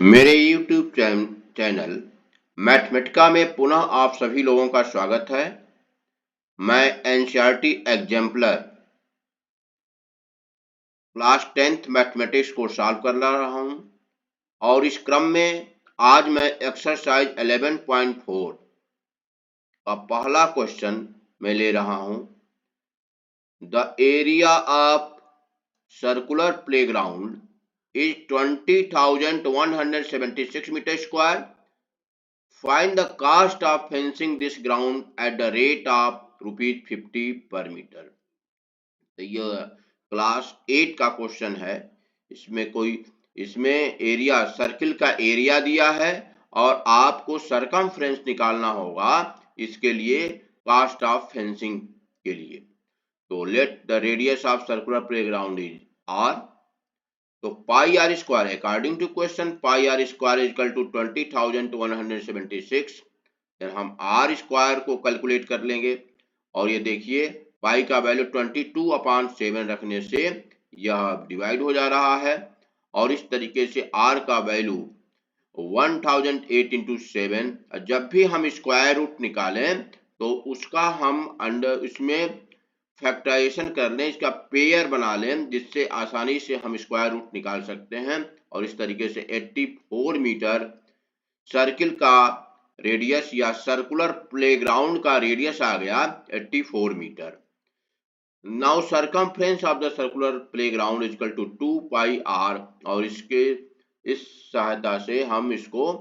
मेरे YouTube channel Mathematica में पुनः आप सभी लोगों का स्वागत है। मैं NCERT exemplar class 10th mathematics को सॉल्व कर रहा हूं और इस क्रम में आज मैं एक्सरसाइज 11.4 का पहला क्वेश्चन मैं ले रहा हूं। The area of circular playground is 20,176 meter square. Find the cost of fencing this ground at the rate of rupees 50 per meter. तो ये क्लास 8 का क्वेश्चन है। इसमें एरिया सर्किल का एरिया दिया है और आपको सरकमफ्रेंस निकालना होगा इसके लिए कास्ट ऑफ फेंसिंग के लिए। तो let the radius of circular playground is R. तो पाई आर स्क्वायर है according to question pi R square is equal to 20,176। हम आर स्क्वायर को कैलकुलेट कर लेंगे और ये देखिए पाई का वैल्यू 22/7 रखने से यह डिवाइड हो जा रहा है और इस तरीके से आर का वैल्यू 1008 इंटू 7। जब भी हम स्क्वायर रूट निकालें तो उसका हम अंडर इसमें फैक्टराइजेशन कर लें, इसका पेयर बना लें जिससे आसानी से हम स्क्वायर रूट निकाल सकते हैं और इस तरीके से 84 मीटर सर्किल का रेडियस या सर्कुलर प्लेग्राउंड का रेडियस आ गया 84 metre. Now circumference of the circular playground is equal to 2 pi R और इस सहायता से हम इसको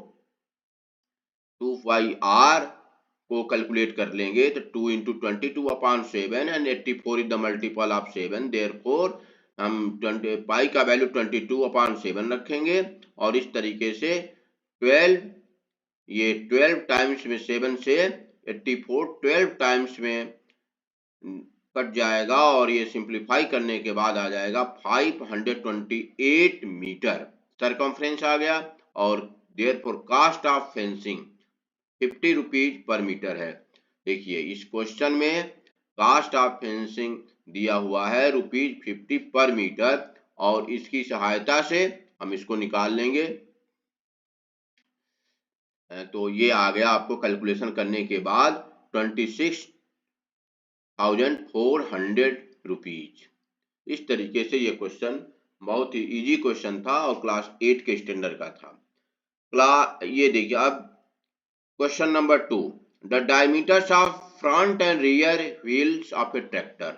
2 पाई आर को कैलकुलेट कर लेंगे। तो 2 into 22/7 and 84 is the multiple of 7। Therefore हम 20 पाई का वैल्यू 22/7 रखेंगे और इस तरीके से 12 ये 12 टाइम्स में 7 से 84 12 टाइम्स में कट जाएगा और ये सिंप्लीफाई करने के बाद आ जाएगा 528 मीटर सरकमफ्रेंस आ गया और therefore cost of fencing 50 rupees per metre है। देखिए इस क्वेश्चन में कास्ट ऑफ फेंसिंग दिया हुआ है ₹50 पर मीटर और इसकी सहायता से हम इसको निकाल लेंगे। तो ये आ गया आपको कैलकुलेशन करने के बाद 26,400 रुपीज। इस तरीके से ये क्वेश्चन बहुत ही इजी क्वेश्चन था और क्लास 8 के स्टैंडर्ड का था। ये देखिए अब question number 2, the diameters of front end rear wheels of A tractor.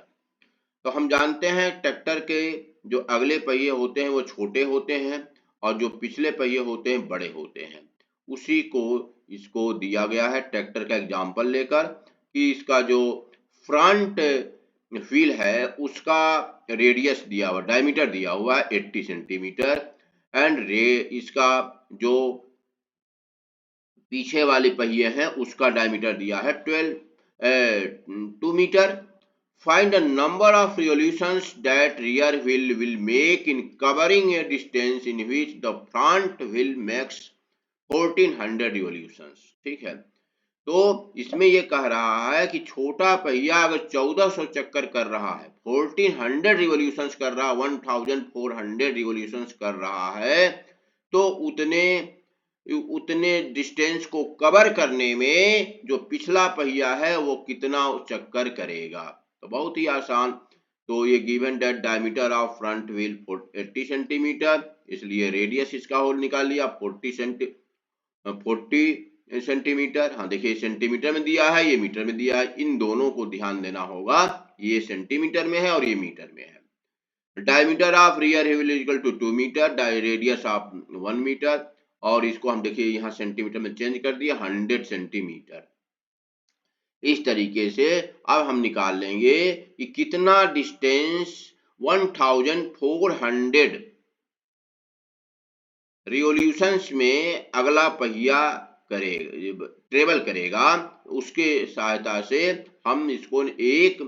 तो हम जानते हैं ट्रैक्टर के जो अगले पहिए होते हैं वो छोटे होते हैं और जो पिछले पहिए होते हैं बड़े होते हैं। उसी को इसको दिया गया है ट्रैक्टर का एग्जांपल लेकर कि इसका जो फ्रंट व्हील है उसका रेडियस दिया हुआ डायमीटर दिया हुआ है 80 सेंटीमीटर एंड इसका जो पीछे वाले पहिए हैं उसका डायमीटर दिया है 2 metre. Find the number of revolutions that rear wheel will make in covering a distance in which the front wheel makes 1400 revolutions। ठीक है, तो इसमें ये कह रहा है कि छोटा पहिया अगर 1400 चक्कर कर रहा है 1400 रिवोल्यूशंस कर रहा है 1400 रिवोल्यूशंस कर रहा है तो उतने डिस्टेंस को कवर करने में जो पिछला पहिया है वो कितना चक्कर करेगा। तो बहुत ही आसान। तो ये given that diameter of front wheel 80 centimetre, इसलिए रेडियस इसका होल निकाल लिया 40 सेंटीमीटर। हाँ देखिए सेंटीमीटर में दिया है ये मीटर में दिया है, इन दोनों को ध्यान देना होगा, ये सेंटीमीटर में है और ये मीटर में है। Diameter of rear wheel is equal to 2 metre, radius of 1 metre और इसको हम देखिए यहाँ सेंटीमीटर में चेंज कर दिया 100 सेंटीमीटर। इस तरीके से अब हम निकाल लेंगे कि कितना डिस्टेंस 1400 रिवोल्यूशंस में अगला पहिया करेगा ट्रेवल करेगा। उसके सहायता से हम इसको एक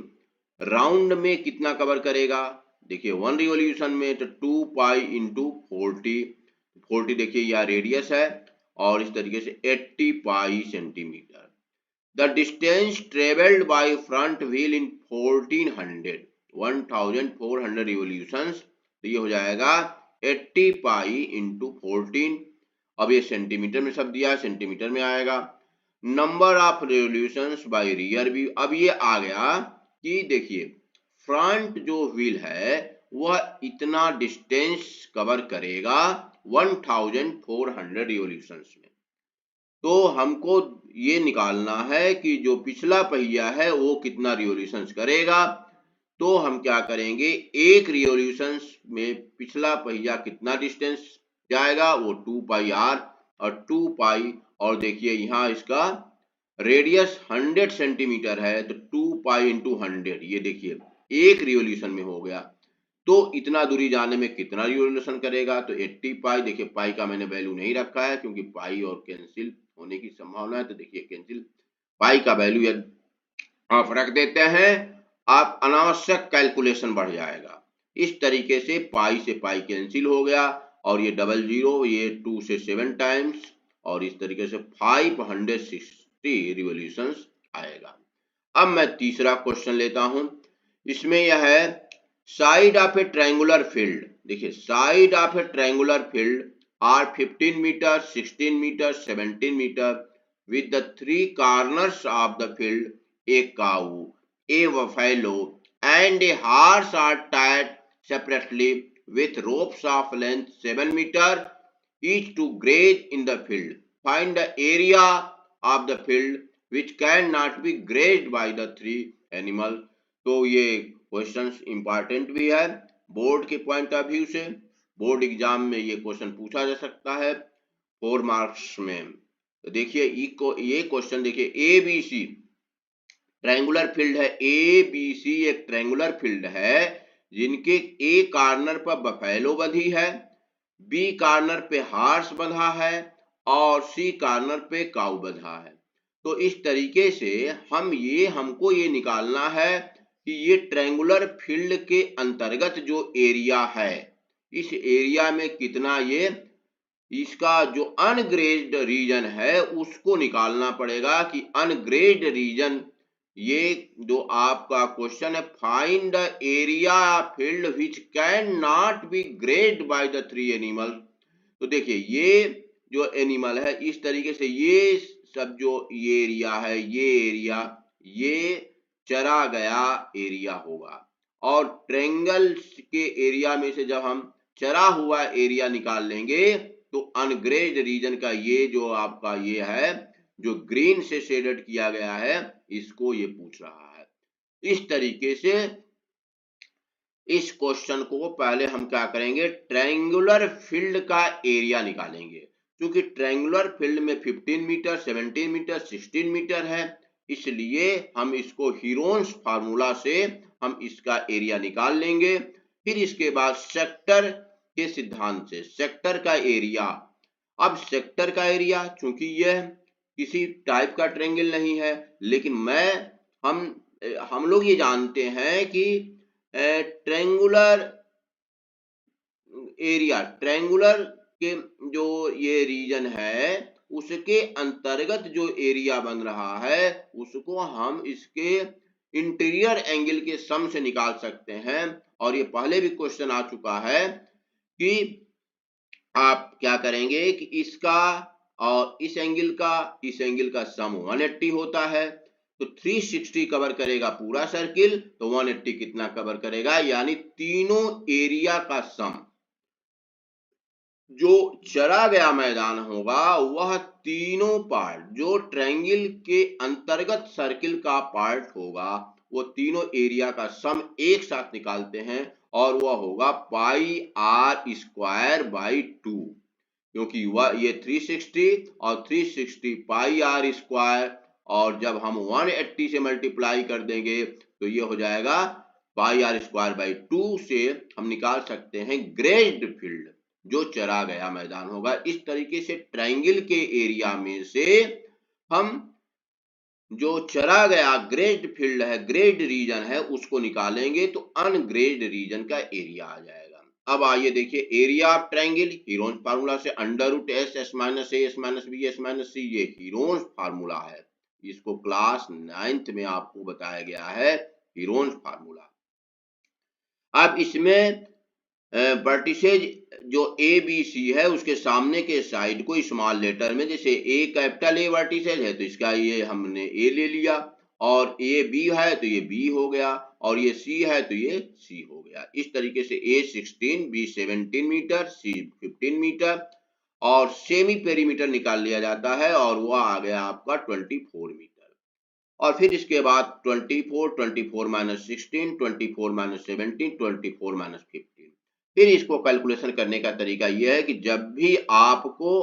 राउंड में कितना कवर करेगा। देखिए 1 रिवोल्यूशन में तो 2 पाई इंटू 40 देखिए यह रेडियस है और इस तरीके से 80 पाई centimetre. The distance travelled by front wheel in 1400 revolutions, तो ये हो जाएगा 80 पाई इंटू 14 अब ये सेंटीमीटर में सब दिया है, सेंटीमीटर में आएगा। Number of revolutions by rear view, अब ये आ गया कि देखिए फ्रंट जो व्हील है वह इतना डिस्टेंस कवर करेगा 1400 रिवोल्यूशंस में। तो हमको ये निकालना है कि जो पिछला पहिया है वो कितना रिवोल्यूशंस करेगा। तो हम क्या करेंगे, एक रिवोल्यूशंस में पिछला पहिया कितना डिस्टेंस जाएगा, वो 2 पाई आर और 2 पाई, और देखिए यहाँ इसका रेडियस 100 सेंटीमीटर है तो 2 पाई इंटू 100, ये देखिए एक रिवोल्यूशन में हो गया। तो इतना दूरी जाने में कितना रिवोल्यूशन करेगा, तो 80 पाई। देखिए पाई का मैंने वैल्यू नहीं रखा है क्योंकि पाई और कैंसिल होने की संभावना है, तो देखिए कैंसिल पाई का वैल्यू आप रख देते हैं, आप अनावश्यक कैलकुलेशन बढ़ जाएगा। इस तरीके से पाई कैंसिल हो गया और ये डबल जीरो, ये 2 से 7 टाइम्स, और इस तरीके से 560 रिवोल्यूशंस आएगा। अब मैं तीसरा क्वेश्चन लेता हूं। इसमें यह है side of a triangular field. देखिए side of a triangular field are 15 metre, 16 metre, 17 metre with the three corners of the field, a cow, a buffalo and a horse are tied separately with ropes of length 7 meter each to graze in the field. Find the area of the field which cannot be grazed by the three animals. तो ये questions important भी है board के point of view से। Board exam में ये question पूछा जा सकता है 4 मार्क्स में। तो देखिए ये क्वेश्चन देखिए, A B C triangular field है, ए बी सी एक ट्रायंगुलर फील्ड है जिनके ए कॉर्नर पर बफेलो बंधी है, बी कॉर्नर पे हॉर्स बंधा है और सी कॉर्नर पे काऊ बंधा है। तो इस तरीके से हमको ये निकालना है कि ये ट्रायंगुलर फील्ड के अंतर्गत जो एरिया है, इस एरिया में कितना ये इसका जो अनग्रेज्ड रीजन है उसको निकालना पड़ेगा कि अनग्रेज्ड रीजन, ये जो आपका क्वेश्चन है find the area field which can not be grazed by the three animal. तो देखिए ये जो एनिमल है इस तरीके से ये सब जो ये एरिया है, ये एरिया ये चरा गया एरिया होगा, और ट्रायंगल के एरिया में से जब हम चरा हुआ एरिया निकाल लेंगे तो अनग्रेज्ड रीजन का ये जो आपका ये है जो ग्रीन से शेडेड किया गया है इसको ये पूछ रहा है। इस तरीके से इस क्वेश्चन को पहले हम क्या करेंगे, ट्रायंगुलर फील्ड का एरिया निकालेंगे। क्योंकि ट्रायंगुलर फील्ड में 15 मीटर, 17 मीटर, 16 मीटर है, इसलिए हम इसको हीरोन्स फार्मूला से हम इसका एरिया निकाल लेंगे। फिर इसके बाद सेक्टर के सिद्धांत से सेक्टर का एरिया, अब सेक्टर का एरिया चूंकि यह किसी टाइप का ट्रायंगल नहीं है, लेकिन हम लोग ये जानते हैं कि ट्रायंगुलर एरिया, ट्रायंगुलर के जो ये रीजन है उसके अंतर्गत जो एरिया बन रहा है उसको हम इसके इंटीरियर एंगल के सम से निकाल सकते हैं। और ये पहले भी क्वेश्चन आ चुका है कि आप क्या करेंगे कि इसका और इस एंगल का सम 180 होता है, तो 360 कवर करेगा पूरा सर्किल, तो 180 कितना कवर करेगा, यानी तीनों एरिया का सम जो चरा गया मैदान होगा वह तीनों पार्ट जो ट्रायंगल के अंतर्गत सर्किल का पार्ट होगा वो तीनों एरिया का सम एक साथ निकालते हैं और वह होगा पाई आर स्क्वायर बाई 2, क्योंकि वह ये 360 और 360 पाई आर स्क्वायर, और जब हम 180 से मल्टीप्लाई कर देंगे तो ये हो जाएगा पाई आर स्क्वायर बाई 2 से हम निकाल सकते हैं ग्रेज्ड फील्ड जो चरा गया मैदान होगा। इस तरीके से ट्रायंगल के एरिया में से हम जो चरा गया ग्रेज्ड फील्ड है, ग्रेज्ड रीजन है, उसको निकालेंगे तो अनग्रेज्ड रीजन का एरिया आ जाएगा। अब आइए देखिए area of triangle, Heron's formula से under root S, S minus A, S minus B, S minus C, ये हीरोन्स फार्मूला है। इसको क्लास 9th में आपको बताया गया है हीरोन्स फार्मूला। अब इसमें वर्टिसेज जो ए बी सी है उसके सामने के साइड को स्मॉल लेटर में, जैसे ए कैपिटल ए वर्टिसेज है तो इसका ये हमने ए ले लिया, और ए बी है तो ये बी हो गया, और ये सी है तो ये सी हो गया। इस तरीके से ए 16, बी 17 मीटर, सी 15 मीटर और सेमी पेरीमीटर निकाल लिया जाता है, और वह आ गया आपका 24 मीटर। और फिर इसके बाद 24, 24 माइनस 16, 24 माइनस 17, 24 माइनस 15। फिर इसको कैलकुलेशन करने का तरीका यह है कि जब भी आपको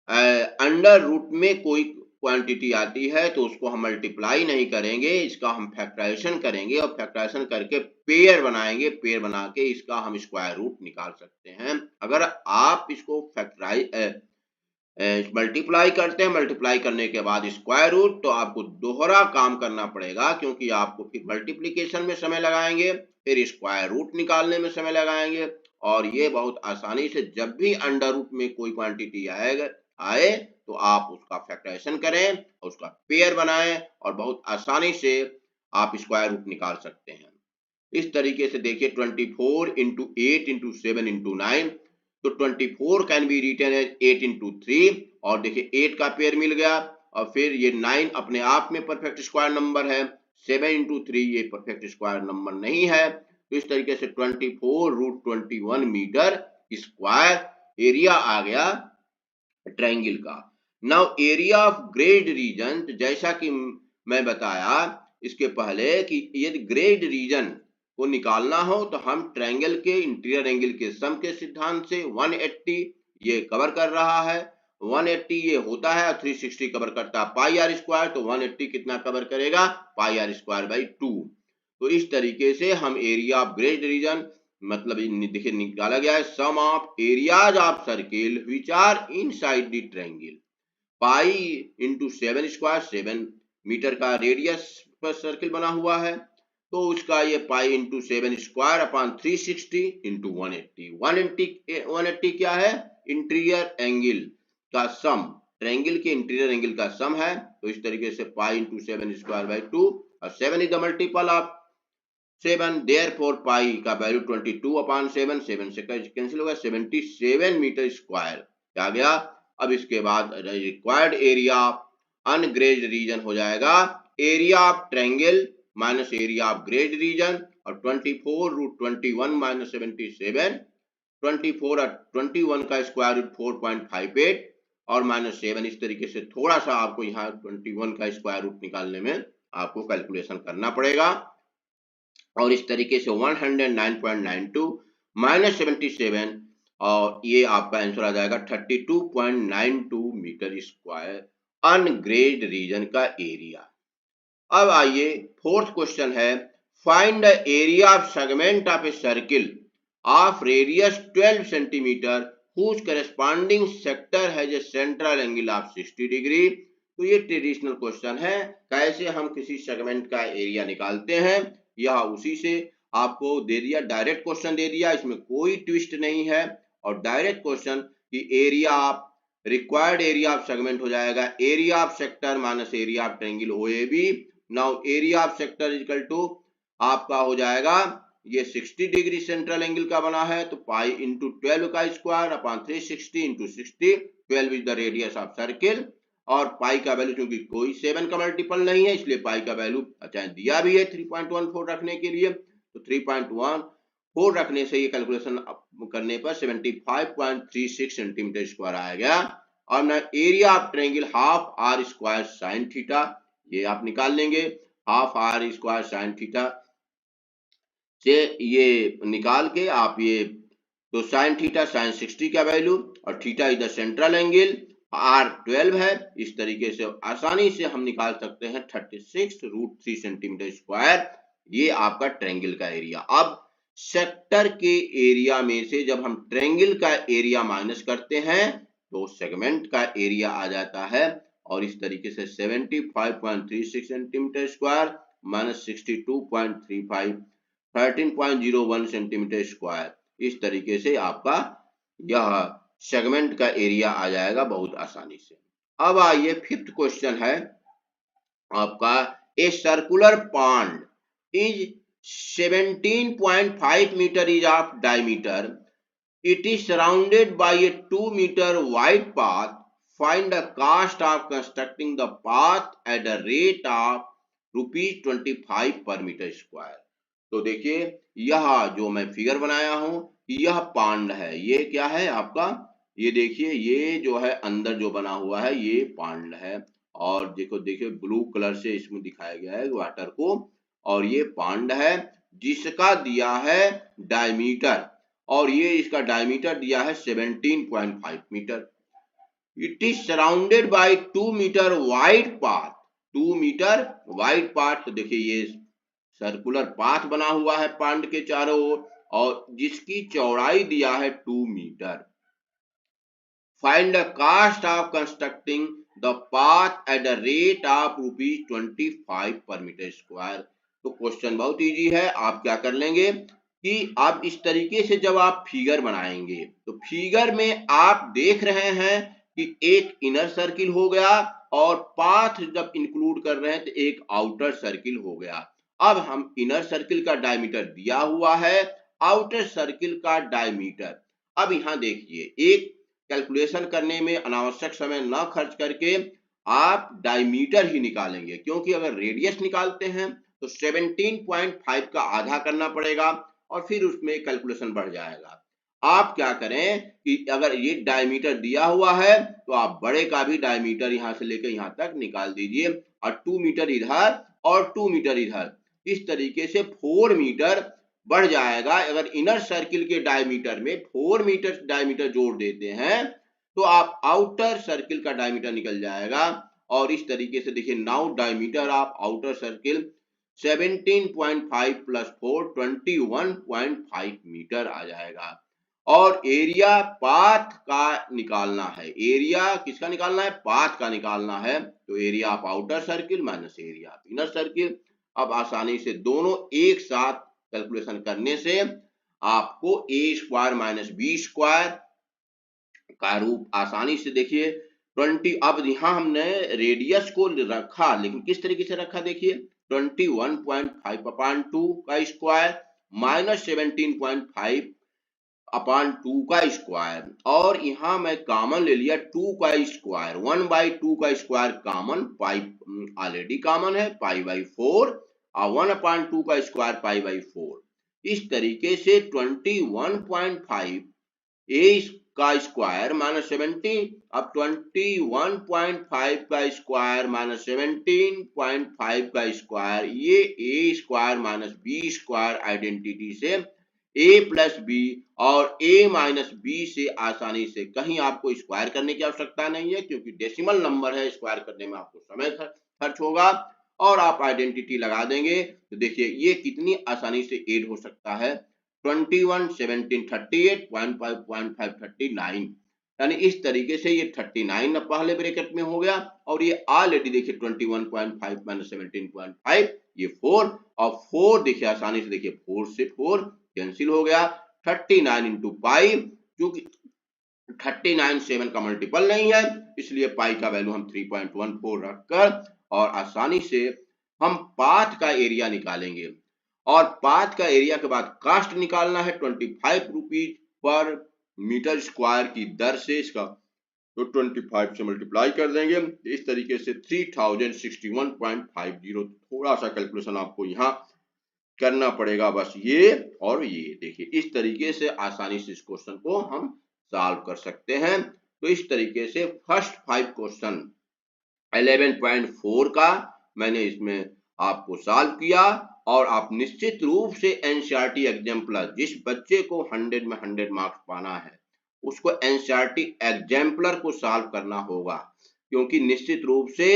अंडर रूट में कोई क्वांटिटी आती है तो उसको हम मल्टीप्लाई नहीं करेंगे, इसका हम फैक्टराइजेशन करेंगे, और फैक्टराइजेशन करके पेयर बनाएंगे, पेयर बना के इसका हम स्क्वायर रूट निकाल सकते हैं। अगर आप इसको मल्टीप्लाई करते हैं, मल्टीप्लाई करने के बाद स्क्वायर रूट, तो आपको दोहरा काम करना पड़ेगा, क्योंकि आपको फिर मल्टीप्लीकेशन में समय लगाएंगे, फिर स्क्वायर रूट निकालने में समय लगाएंगे, और ये बहुत आसानी से जब भी अंडर रूट में कोई क्वांटिटी आए तो आप उसका फैक्टराइजेशन करें, उसका पेयर बनाएं, और बहुत आसानी से आप स्क्वायर रूट निकाल सकते हैं। इस तरीके से देखिए 24 इंटू 8 इंटू 7 इंटू 9, तो 24 can be written as 8 into 3, और देखिए 8 का पेयर मिल गया, और फिर ये 9 अपने आप में परफेक्ट स्क्वायर नंबर है, 7 इंटू 3 ये परफेक्ट स्क्वायर नंबर नहीं है, तो इस तरीके से 24 रूट 21 मीटर स्क्वायर एरिया आ गया ट्रायंगल का। Now area of grade region, जैसा कि मैं बताया इसके पहले कि यदि ग्रेड रीजन को निकालना हो तो हम ट्रायंगल के इंटीरियर एंगल के सम के सिद्धांत से 180 ये कवर कर रहा है, 180 ये होता है, और 360 कवर करता है पाई आर स्क्वायर, तो 180 कितना कवर करेगा, पाई आर स्क्वायर बाई 2। तो इस तरीके से हम एरिया ऑफ ग्रेड रीजन मतलब देखिए निकाला गया है, sum of areas of circle which are inside the triangle, pi into 7 square, 7 metre का रेडियस पर सर्किल बना हुआ है, तो उसका ये pi into 7 square upon 360 into 180। 180 क्या है, इंटीरियर एंगल का सम, ट्रायंगल के इंटीरियर एंगल का सम है, तो इस तरीके से पाई इंटू 7 स्क्वायर बाई 2, और 7 is the multiple of 7, therefore pi का वैल्यू 22 अपॉन 7, 7 से कैंसिल होगा, 77 मीटर स्क्वायर आ गया। अब इसके बाद रिक्वायर्ड एरिया अनग्रेज्ड रीजन हो जाएगा area of triangle minus area of grade region, और 24 रूट 21 माइनस 77, 24 और 21 का स्क्वायर रूट 4.58 और माइनस 7। इस तरीके से थोड़ा सा आपको यहाँ 21 का स्क्वायर रूट निकालने में आपको कैलकुलेशन करना पड़ेगा, और इस तरीके से 109.92 माइनस 77, और ये आपका आंसर आ जाएगा 32.92 मीटर स्क्वायर अनग्रेड रीजन का एरिया। अब आइए फोर्थ क्वेश्चन है, find the area of segment of a circle of radius 12 centimetre whose corresponding sector has a central angle of 60 degree. तो ये ट्रेडिशनल क्वेश्चन है, कैसे हम किसी सेगमेंट का एरिया निकालते हैं, यह उसी से आपको दे दिया, डायरेक्ट क्वेश्चन दे दिया, इसमें कोई ट्विस्ट नहीं है, और डायरेक्ट क्वेश्चन की area of required area of segment हो जाएगा area of sector minus area of triangle OAB। Now area of sector equal to आपका हो जाएगा, ये 60 डिग्री सेंट्रल एंगल का बना है, तो पाई इंटू 12 का square upon 360 into 60, 12 is the radius of circle, और पाई का वैल्यू क्योंकि कोई 7 का मल्टीपल नहीं है इसलिए पाई का वैल्यू अच्छा दिया भी है 3.14 रखने के लिए, तो 3.14 रखने से ये कैलकुलेशन करने पर 75.36 सेंटीमीटर स्क्वायर आएगा। और ना area of triangle half R square sine theta, ये आप निकाल लेंगे, half R square sine theta से ये निकाल के आप ये, तो साइन थीटा साइन 60 का वैल्यू, और theta is the central angle, R 12 है, इस तरीके से आसानी से हम निकाल सकते हैं 36 रूट 3 सेंटीमीटर स्क्वायर, ये आपका ट्रायंगल का एरिया। अब सेक्टर के एरिया में से जब हम ट्रायंगल का एरिया माइनस करते हैं तो सेगमेंट का एरिया आ जाता है, और इस तरीके से 75.36 centimetre square minus 62.35, 13.01 centimetre square, इस तरीके से आपका यह सेगमेंट का एरिया आ जाएगा बहुत आसानी से। अब आइए फिफ्थ क्वेश्चन है आपका, a circular pond is 17.5 meter is of diameter. It is surrounded by a 2-meter wide path. Find the cost of constructing the path at a rate of ₹25 per meter square. तो देखिए यह जो मैं figure बनाया हूं यह पांड है। ये क्या है आपका, ये देखिए ये जो है अंदर जो बना हुआ है ये पांड है। और देखो देखिए ब्लू कलर से इसमें दिखाया गया है वाटर को, और ये पांड है जिसका दिया है डायमीटर, और ये इसका डायमीटर दिया है 17.5 metre. It is surrounded by 2 metre wide path. 2 metre wide path, तो देखिए ये सर्कुलर पाथ बना हुआ है पांड के चारों ओर, और जिसकी चौड़ाई दिया है 2 metre. Find the cost of constructing the path at the rate of ₹25 per metre square. तो क्वेश्चन बहुत इजी है। आप क्या कर लेंगे कि आप इस तरीके से जब आप फिगर बनाएंगे तो फिगर में आप देख रहे हैं कि एक इनर सर्किल हो गया और पाथ जब इंक्लूड कर रहे हैं तो एक आउटर सर्किल हो गया। अब हम इनर सर्किल का डायमीटर दिया हुआ है, आउटर सर्किल का डायमीटर। अब यहाँ देखिए एक कैलकुलेशन करने में अनावश्यक समय न खर्च करके आप डायमीटर ही निकालेंगे, क्योंकि अगर रेडियस निकालते हैं तो 17.5 का आधा करना पड़ेगा और फिर उसमें कैलकुलेशन बढ़ जाएगा। आप क्या करें कि अगर ये डायमीटर दिया हुआ है तो आप बड़े का भी डायमीटर यहां से लेकर यहां तक निकाल दीजिए, और 2 मीटर इधर और 2 मीटर इधर, इस तरीके से 4 मीटर बढ़ जाएगा। अगर इनर सर्किल के डायमीटर में 4 मीटर डायमीटर जोड़ देते हैं तो आप आउटर सर्किल का डायमीटर निकल जाएगा। और इस तरीके से देखिए now diameter of outer circle 17.5 plus 4 21.5 metre आ जाएगा। और एरिया पाथ का निकालना है। एरिया किसका निकालना है? पाथ का निकालना है। तो area of outer circle minus area of inner circle. अब आसानी से दोनों एक साथ कैलकुलेशन करने से आपको a square minus b square का रूप आसानी से देखिए 20। अब यहाँ हमने रेडियस को रखा, लेकिन किस तरीके से रखा देखिए 21.5 अपान 2 का स्क्वायर माइनस 17.5 अपान 2 का स्क्वायर, और यहाँ मैं कॉमन ले लिया 2 का स्क्वायर। 1/2 का स्क्वायर कॉमन, पाई ऑलरेडी कॉमन है, पाई बाई 4, और 1/2 का स्क्वायर पाई बाई 4। इस तरीके से 21.5 ए का स्क्वायर माइनस 17, अब 21.5 का स्क्वायर माइनस 17.5 का स्क्वायर, ये A square minus B square identity से a प्लस बी और a माइनस बी से आसानी से, कहीं आपको स्क्वायर करने की आवश्यकता नहीं है क्योंकि डेसिमल नंबर है, स्क्वायर करने में आपको समय खर्च होगा, और आप आइडेंटिटी लगा देंगे तो देखिए ये कितनी आसानी से ऐड हो सकता है 21 17 38.5 39, यानी इस तरीके से ये 39 पहले ब्रैकेट में हो गया, और ये ऑलरेडी देखिए 21.5 माइनस 17.5 ये 4, और 4 देखिए आसानी से देखिए 4 से 4 कैंसिल हो गया। 39 इंटू पाई, क्योंकि 39 7 का मल्टीपल नहीं है इसलिए पाई का वैल्यू हम 3.14 रखकर और आसानी से हम पाथ का एरिया निकालेंगे। और पाथ का एरिया के बाद कास्ट निकालना है 25 रुपीज पर मीटर स्क्वायर की दर से, इसका तो 25 से मल्टीप्लाई कर देंगे। इस तरीके से 3061.50। थोड़ा सा कैलकुलेशन आपको यहाँ करना पड़ेगा, बस ये और ये देखिए इस तरीके से आसानी से इस क्वेश्चन को हम सॉल्व कर सकते हैं। तो इस तरीके से फर्स्ट 5 क्वेश्चन 11.4 का मैंने इसमें आपको सॉल्व किया, और आप निश्चित रूप से एनसीईआरटी एग्जाम्पलर, जिस बच्चे को 100 में 100 मार्क्स पाना है उसको एनसीईआरटी एग्जाम्पलर को सॉल्व करना होगा, क्योंकि निश्चित रूप से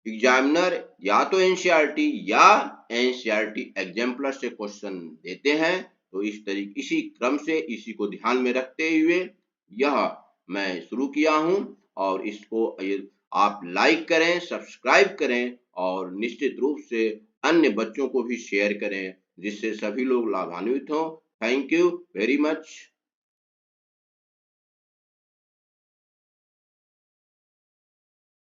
एग्जामिनर या तो एनसीईआरटी या एनसीईआरटी एग्जाम्पलर से क्वेश्चन देते हैं। तो इसी क्रम से इसी को ध्यान में रखते हुए यह मैं शुरू किया हूं, और इसको आप लाइक करें, सब्सक्राइब करें, और निश्चित रूप से अन्य बच्चों को भी शेयर करें जिससे सभी लोग लाभान्वित हों। Thank you very much.